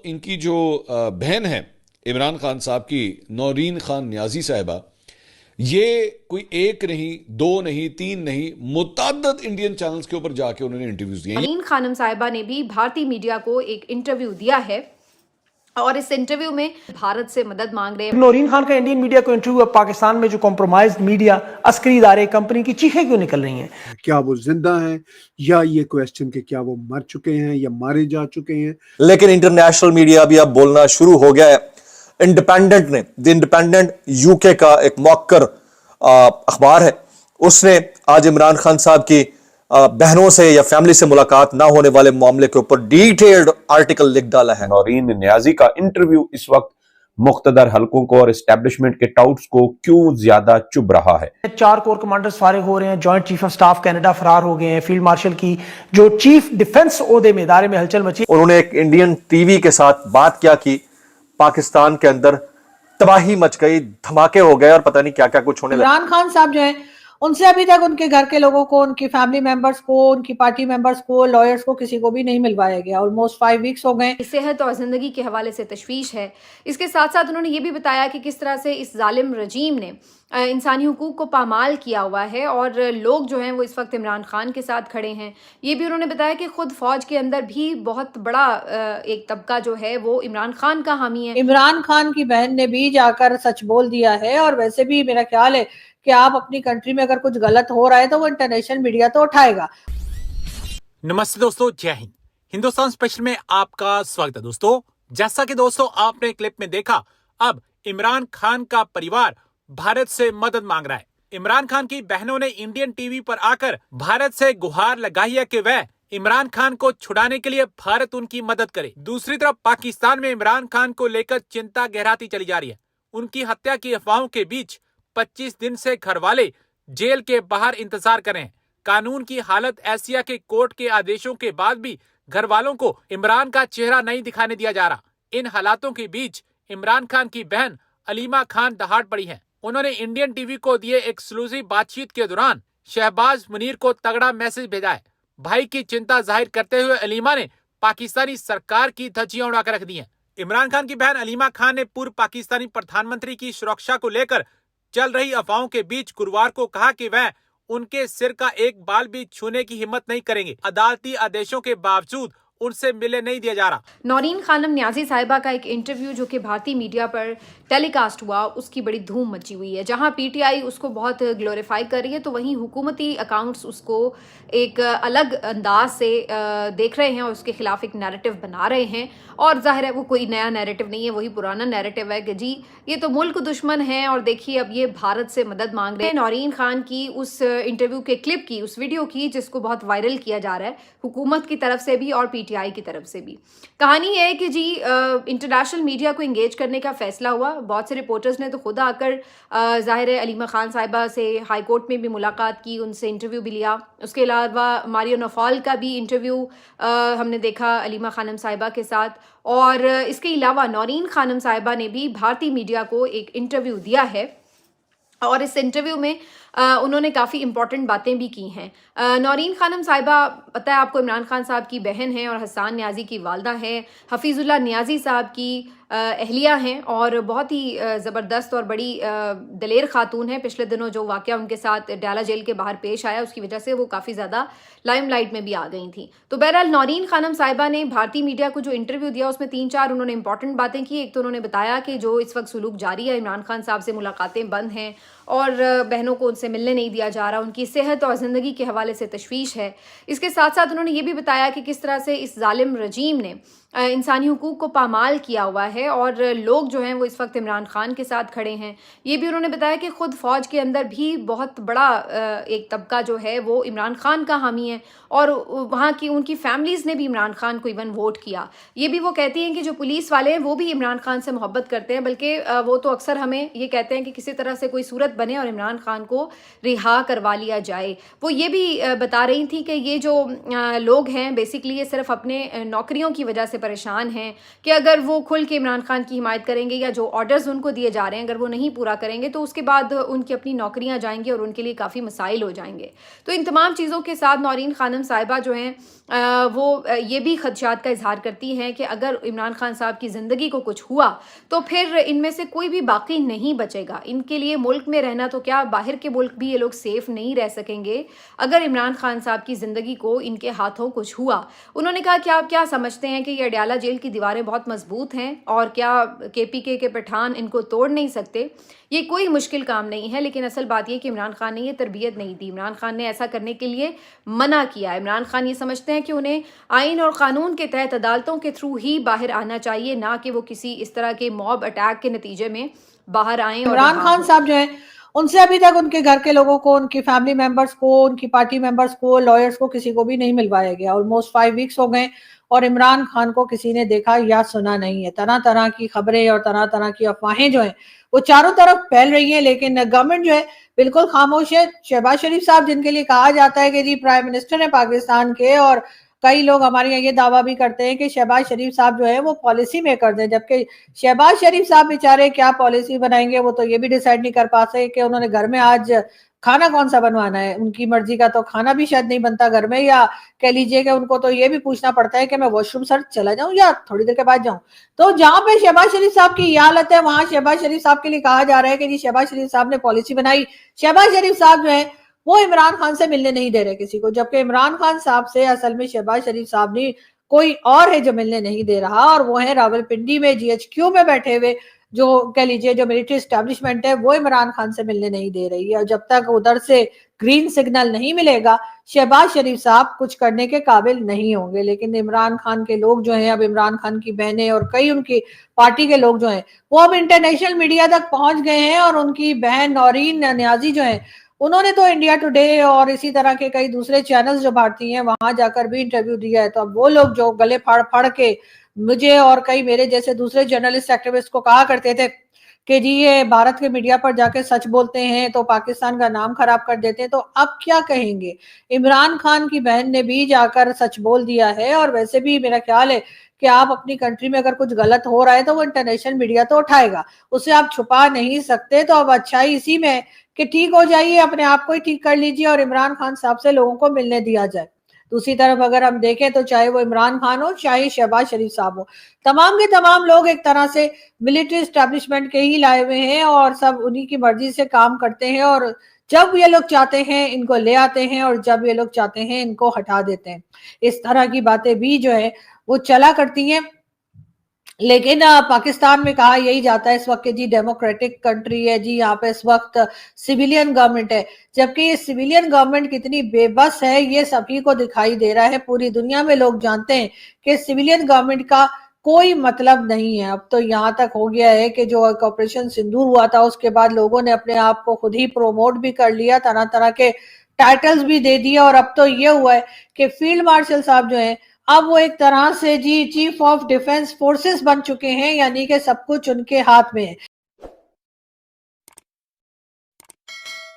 इनकी जो बहन है इमरान खान साहब की, नौरीन खान नियाजी साहिबा, ये कोई एक नहीं, दो नहीं, तीन नहीं, मुतअद्दिद इंडियन चैनल्स के ऊपर जाके उन्होंने इंटरव्यूज दिए। नौरीन खानम साहिबा ने भी भारतीय मीडिया को एक इंटरव्यू दिया है और इस इंटरव्यू में भारत से मदद मांग रहे हैं। नौरीन खान का इंडियन मीडिया को इंटरव्यू, अब पाकिस्तान में जो कॉम्प्रोमाइज्ड मीडिया, अस्करी इदारे, कंपनी की चीखें क्यों निकल रही हैं? क्या वो जिंदा हैं या ये क्वेश्चन कि क्या वो मर चुके हैं या मारे जा चुके हैं। लेकिन इंटरनेशनल मीडिया भी अब बोलना शुरू हो गया है। इंडिपेंडेंट ने, द इंडिपेंडेंट यूके का एक मौक्कर अखबार है, उसने आज इमरान खान साहब की बहनों से या फैमिली से मुलाकात ना होने वाले मामले के ऊपर डिटेल्ड आर्टिकल लिख डाला है। नौरीन नियाजी का इंटरव्यू इस वक्त मुख्तदर हलकों को और एस्टेब्लिशमेंट के टाउट्स को क्यों ज्यादा चुभ रहा है। 4 कोर कमांडर्स फारिग हो रहे हैं, joint chief of staff Canada फरार हो गए हैं, फील्ड मार्शल की जो चीफ डिफेंस ओहदे में इदारे में हलचल मची। उन्होंने एक इंडियन टीवी के साथ बात क्या की, पाकिस्तान के अंदर तबाही मच गई, धमाके हो गए और पता नहीं क्या क्या कुछ होने लगा। इमरान खान साहब जो है, उनसे अभी तक उनके घर के लोगों को, उनकी फैमिली मेंबर्स को, उनकी पार्टी मेंबर्स को, लॉयर्स को, किसी को भी नहीं मिलवाया गया। ऑलमोस्ट 5 वीक्स हो गए। सेहत और जिंदगी के हवाले से तशवीश है। इसके साथ साथ उन्होंने ये भी बताया कि किस तरह से इस जालिम रजीम ने इंसानी हुकूक को पामाल किया हुआ है और लोग जो हैं वो इस वक्त इमरान खान के साथ खड़े हैं। ये भी उन्होंने बताया कि खुद फौज के अंदर भी बहुत बड़ा एक तबका जो है वो इमरान खान का हामी है। इमरान खान की बहन ने भी जाकर सच बोल दिया है और वैसे भी मेरा ख्याल है कि आप अपनी कंट्री में अगर कुछ गलत हो रहा है तो वो इंटरनेशनल मीडिया तो उठाएगा। नमस्ते दोस्तों, जय हिंद। हिंदुस्तान स्पेशल में आपका स्वागत है दोस्तों। जैसा कि दोस्तों आपने क्लिप में देखा, अब इमरान खान का परिवार भारत से मदद मांग रहा है। इमरान खान की बहनों ने इंडियन टीवी पर आकर भारत से गुहार लगाई है कि वह इमरान खान को छुड़ाने के लिए भारत उनकी मदद करे। दूसरी तरफ पाकिस्तान में इमरान खान को लेकर चिंता गहराती चली जा रही है। उनकी हत्या की अफवाहों के बीच 25 दिन से घरवाले जेल के बाहर इंतजार कर रहे हैं। कानून की हालत ऐसी है कि कोर्ट के आदेशों के बाद भी घर वालों को इमरान का चेहरा नहीं दिखाने दिया जा रहा। इन हालातों के बीच इमरान खान की बहन अलीमा खान दहाड़ पड़ी हैं। उन्होंने इंडियन टीवी को दिए एक्सक्लूसिव बातचीत के दौरान शहबाज मुनीर को तगड़ा मैसेज भेजा है। भाई की चिंता जाहिर करते हुए अलीमा ने पाकिस्तानी सरकार की धज्जियां उड़ाकर रख दी हैं। इमरान खान की बहन अलीमा खान ने पूर्व पाकिस्तानी प्रधानमंत्री की सुरक्षा को लेकर चल रही अफवाहों के बीच गुरुवार को कहा कि वह उनके सिर का एक बाल भी छूने की हिम्मत नहीं करेंगे। अदालती आदेशों के बावजूद उनसे मिले नहीं दिया जा रहा। नौरीन खानम नियाजी साहिबा का एक इंटरव्यू जो कि भारतीय मीडिया पर टेलीकास्ट हुआ, उसकी बड़ी धूम मची हुई है। जहां पीटीआई उसको बहुत ग्लोरीफाई कर रही है तो वहीं हुकूमती अकाउंट्स उसको एक अलग अंदाज से देख रहे हैं और उसके खिलाफ एक नैरेटिव बना रहे हैं। और जाहिर है वो कोई नया नैरेटिव नहीं है, वही पुराना नैरेटिव है कि जी ये तो मुल्क दुश्मन है और देखिए अब ये भारत से मदद मांग रहे हैं। नौरीन खान की उस इंटरव्यू के क्लिप की, उस वीडियो की, जिसको बहुत वायरल किया जा रहा है हुकूमत की तरफ से भी और पीटीआई की तरफ से भी। कहानी है कि जी इंटरनेशनल मीडिया को एंगेज करने का फैसला हुआ। बहुत से रिपोर्टर्स ने तो खुद आकर जाहिर है अलीमा खान साहिबा से हाई कोर्ट में भी मुलाकात की, उनसे इंटरव्यू भी लिया। उसके अलावा मारियो नौफाल का भी इंटरव्यू हमने देखा अलीमा खानम साहिबा के साथ। और इसके अलावा नौरीन खानम साहिबा ने भी भारतीय मीडिया को एक इंटरव्यू दिया है और इस इंटरव्यू में उन्होंने काफ़ी इंपॉर्टेंट बातें भी की हैं। नौरीन खानम साहिबा, पता है आपको, इमरान खान साहब की बहन है और हसन नियाजी की वालदा है। हफीजुल्लाह नियाजी साहब की अहलिया हैं और बहुत ही ज़बरदस्त और बड़ी दलेर खातून है। पिछले दिनों जो वाक़या उनके साथ डाला जेल के बाहर पेश आया, उसकी वजह से वो काफ़ी ज़्यादा लाइमलाइट में भी आ गई थी। तो बहरहाल नौरीन खानम साहिबा ने भारतीय मीडिया को जो इंटरव्यू दिया उसमें 3-4 उन्होंने इंपॉर्टेंट बातें की। एक तो उन्होंने बताया कि जो इस वक्त सुलूक जारी है, इमरान खान साहब से मुलाकातें बंद हैं और बहनों को उनसे मिलने नहीं दिया जा रहा। उनकी सेहत और ज़िंदगी के हवाले से तशवीश है। इसके साथ साथ उन्होंने ये भी बताया कि किस तरह से इस जालिम रजीम ने इंसानी हुकूक को पामाल किया हुआ है और लोग जो हैं वो इस वक्त इमरान खान के साथ खड़े हैं। ये भी उन्होंने बताया कि खुद फौज के अंदर भी बहुत बड़ा एक तबका जो है वो इमरान खान का हामी है और वहाँ की उनकी फैमिलीज़ ने भी इमरान खान को इवन वोट किया। ये भी वो कहती हैं कि जो पुलिस वाले हैं वो भी इमरान खान से मोहब्बत करते हैं, बल्कि वो तो अक्सर हमें ये कहते हैं कि किसी तरह से कोई सूरत बने और इमरान खान को रिहा करवा लिया जाए। वो ये भी बता रही थी कि ये जो लोग हैं बेसिकली ये सिर्फ अपने नौकरियों की वजह से परेशान हैं कि अगर वो खुल के इमरान खान की हिमायत करेंगे या जो ऑर्डर्स उनको दिए जा रहे हैं अगर वो नहीं पूरा करेंगे तो उसके बाद उनकी अपनी नौकरियां जाएंगी और उनके लिए काफ़ी मसाइल हो जाएंगे। तो इन तमाम चीज़ों के साथ नौरीन खानम साहिबा जो हैं वो ये भी खदशात का इजहार करती हैं कि अगर इमरान खान साहब की ज़िंदगी को कुछ हुआ तो फिर इनमें से कोई भी बाकी नहीं बचेगा। इनके लिए मुल्क में रहना तो क्या, बाहर के मुल्क भी ये लोग सेफ नहीं रह सकेंगे अगर इमरान खान साहब की ज़िंदगी को इनके हाथों कुछ हुआ। उन्होंने कहा कि आप क्या समझते हैं कि ये अडयाला जेल की दीवारें बहुत मजबूत हैं और क्या KPK के पठान इनको तोड़ नहीं सकते? ये कोई मुश्किल काम नहीं है, लेकिन असल बात यह कि इमरान खान ने ये तरबियत नहीं दी। इमरान खान ने ऐसा करने के लिए मना किया। इमरान खान ये समझते हैं कि उन्हें आइन और कानून के तहत अदालतों के थ्रू ही बाहर आना चाहिए, ना कि वो किसी इस तरह के मॉब अटैक के नतीजे में बाहर आए। इमरान खान साहब जो है उनसे अभी तक उनके घर के लोगों को, उनकी फैमिली मेंबर्स को, उनकी पार्टी मेंबर्स को, लॉयर्स को, किसी को भी नहीं मिलवाया गया। ऑलमोस्ट 5 वीक्स हो गए और इमरान खान को किसी ने देखा या सुना नहीं है। तरह तरह की खबरें और तरह तरह की अफवाहें जो हैं वो चारों तरफ फैल रही हैं, लेकिन गवर्नमेंट जो है बिल्कुल खामोश है। शहबाज शरीफ साहब, जिनके लिए कहा जाता है कि जी प्राइम मिनिस्टर है पाकिस्तान के, और कई लोग हमारे यहाँ ये दावा भी करते हैं कि शहबाज शरीफ साहब जो है वो पॉलिसी मेकर थे, जबकि शहबाज शरीफ साहब बेचारे क्या पॉलिसी बनाएंगे वो तो ये भी डिसाइड नहीं कर पाते कि उन्होंने घर में आज खाना कौन सा बनवाना है। उनकी मर्जी का तो खाना भी शायद नहीं बनता घर में, या कह लीजिए कि उनको तो ये भी पूछना पड़ता है कि मैं वॉशरूम सर चला जाऊं या थोड़ी देर के बाद जाऊं। तो जहां पे शहबाज शरीफ साहब की ये हालत है, वहां शहबाज शरीफ साहब के लिए कहा जा रहा है कि जी शहबाज शरीफ साहब ने पॉलिसी बनाई। शहबाज शरीफ साहब जो है वो इमरान खान से मिलने नहीं दे रहे किसी को, जबकि इमरान खान साहब से असल में शहबाज शरीफ साहब ने कोई और है जो मिलने नहीं दे रहा, और वो है रावलपिंडी में GHQ में बैठे हुए जो कह लीजिए जो मिलिट्री एस्टेब्लिशमेंट है वो इमरान खान से मिलने नहीं दे रही है। और जब तक उधर से ग्रीन सिग्नल नहीं मिलेगा शहबाज शरीफ साहब कुछ करने के काबिल नहीं होंगे। लेकिन इमरान खान के लोग जो हैं, अब इमरान खान की बहनें और कई उनकी पार्टी के लोग जो हैं वो अब इंटरनेशनल मीडिया तक पहुंच गए हैं, और उनकी बहन नौरीन न्याजी जो है उन्होंने तो इंडिया टुडे और इसी तरह के कई दूसरे चैनल्स जो भारतीय हैं वहां जाकर भी इंटरव्यू दिया है। तो अब वो लोग जो गले फाड़ फाड़ के मुझे और कई मेरे जैसे दूसरे जर्नलिस्ट एक्टिविस्ट को कहा करते थे कि जी ये भारत के मीडिया पर जाके सच बोलते हैं तो पाकिस्तान का नाम खराब कर देते हैं, तो अब क्या कहेंगे। इमरान खान की बहन ने भी जाकर सच बोल दिया है, और वैसे भी मेरा ख्याल है कि आप अपनी कंट्री में अगर कुछ गलत हो रहा है तो वो इंटरनेशनल मीडिया तो उठाएगा, उसे आप छुपा नहीं सकते। तो अब अच्छाई इसी में कि ठीक हो जाइए, अपने आप को ही ठीक कर लीजिए और इमरान खान साहब से लोगों को मिलने दिया जाए। दूसरी तरफ अगर हम देखें तो चाहे वो इमरान खान हो चाहे शहबाज शरीफ साहब हो, तमाम के तमाम लोग एक तरह से मिलिट्री एस्टेब्लिशमेंट के ही लाए हुए हैं और सब उन्हीं की मर्जी से काम करते हैं, और जब ये लोग चाहते हैं इनको ले आते हैं और जब ये लोग चाहते हैं इनको हटा देते हैं। इस तरह की बातें भी जो है वो चला करती हैं। लेकिन पाकिस्तान में कहा यही जाता है इस वक्त जी डेमोक्रेटिक कंट्री है जी, यहाँ पे इस वक्त सिविलियन गवर्नमेंट है, जबकि ये सिविलियन गवर्नमेंट कितनी बेबस है ये सभी को दिखाई दे रहा है। पूरी दुनिया में लोग जानते हैं कि सिविलियन गवर्नमेंट का कोई मतलब नहीं है। अब तो यहाँ तक हो गया है कि जो ऑपरेशन सिंदूर हुआ था उसके बाद लोगों ने अपने आप को खुद ही प्रोमोट भी कर लिया, तरह तरह के टाइटल्स भी दे दिए, और अब तो ये हुआ है कि फील्ड मार्शल साहब जो है अब वो एक तरह से जी चीफ ऑफ डिफेंस फोर्सेस बन चुके हैं, यानी कि सब कुछ उनके हाथ में है।